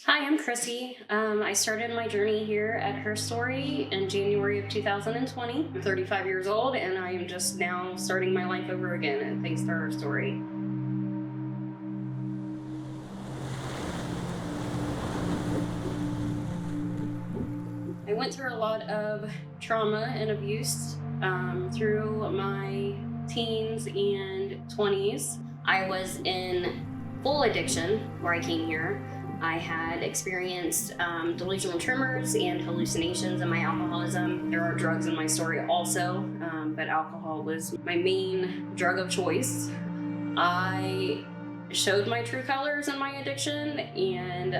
Hi, I'm Crissy. I started my journey here at Her Story in January of 2020. I'm 35 years old and I am just now starting my life over again, and thanks to Her Story. I went through a lot of trauma and abuse through my teens and 20s. I was in full addiction where I came here. I had experienced delusional tremors and hallucinations in my alcoholism. There are drugs in my story also, but alcohol was my main drug of choice. I showed my true colors in my addiction, and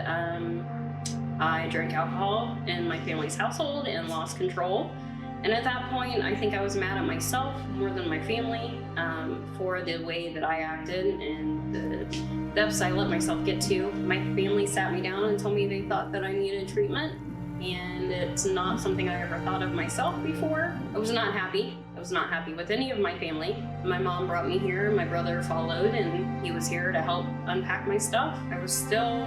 I drank alcohol in my family's household and lost control. And at that point, I think I was mad at myself more than my family for the way that I acted and the depths I let myself get to. My family sat me down and told me they thought that I needed treatment, and it's not something I ever thought of myself before. I was not happy. I was not happy with any of my family. My mom brought me here, my brother followed, and he was here to help unpack my stuff. I was still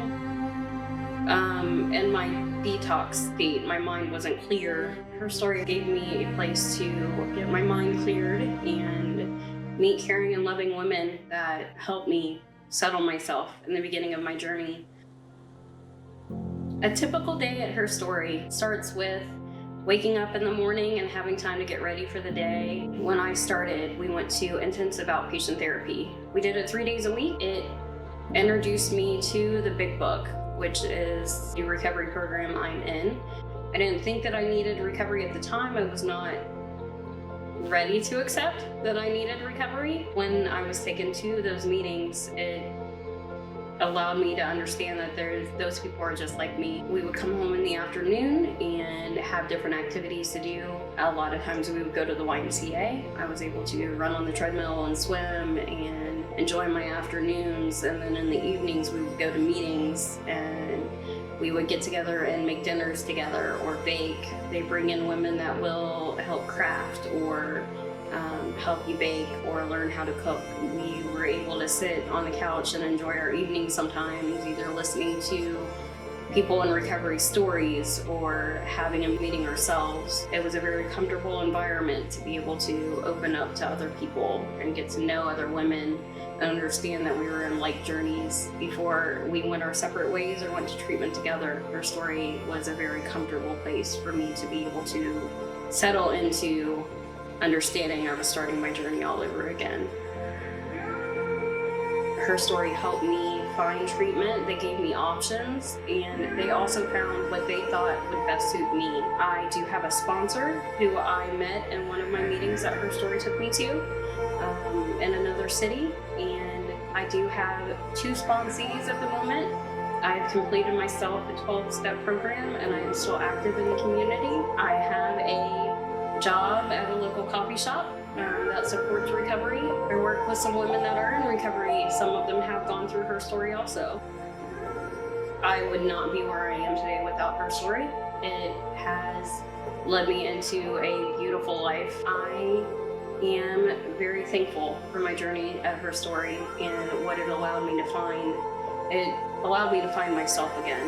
in my detox state. My mind wasn't clear. Her story gave me a place to get my mind cleared and meet caring and loving women that helped me settle myself in the beginning of my journey. A typical day at Her Story starts with waking up in the morning and having time to get ready for the day. When I started, we went to intensive outpatient therapy. We did it 3 days a week. It introduced me to the big book, which is the recovery program I'm in. I didn't think that I needed recovery at the time. I was not ready to accept that I needed recovery. When I was taken to those meetings, it allowed me to understand that those people are just like me. We would come home in the afternoon and have different activities to do. A lot of times we would go to the YMCA. I was able to run on the treadmill and swim and enjoy my afternoons, and then in the evenings we would go to meetings and we would get together and make dinners together or bake. They bring in women that will help craft or help you bake or learn how to cook. We were able to sit on the couch and enjoy our evenings sometimes, either listening to people in recovery stories or having a meeting ourselves. It was a very comfortable environment to be able to open up to other people and get to know other women and understand that we were in like journeys before we went our separate ways or went to treatment together. Her story was a very comfortable place for me to be able to settle into understanding I was starting my journey all over again. Her story helped me find treatment. They gave me options, and they also found what they thought would best suit me. I do have a sponsor who I met in one of my meetings that Her Story took me to in another city, and I do have 2 sponsees at the moment. I've completed myself a 12-step program, and I am still active in the community. I have a job at a local coffee shop that supports recovery. I work with some women that are in recovery. Some of them have gone through Her Story also. I would not be where I am today without Her Story. It has led me into a beautiful life. I am very thankful for my journey at Her Story and what it allowed me to find. It allowed me to find myself again.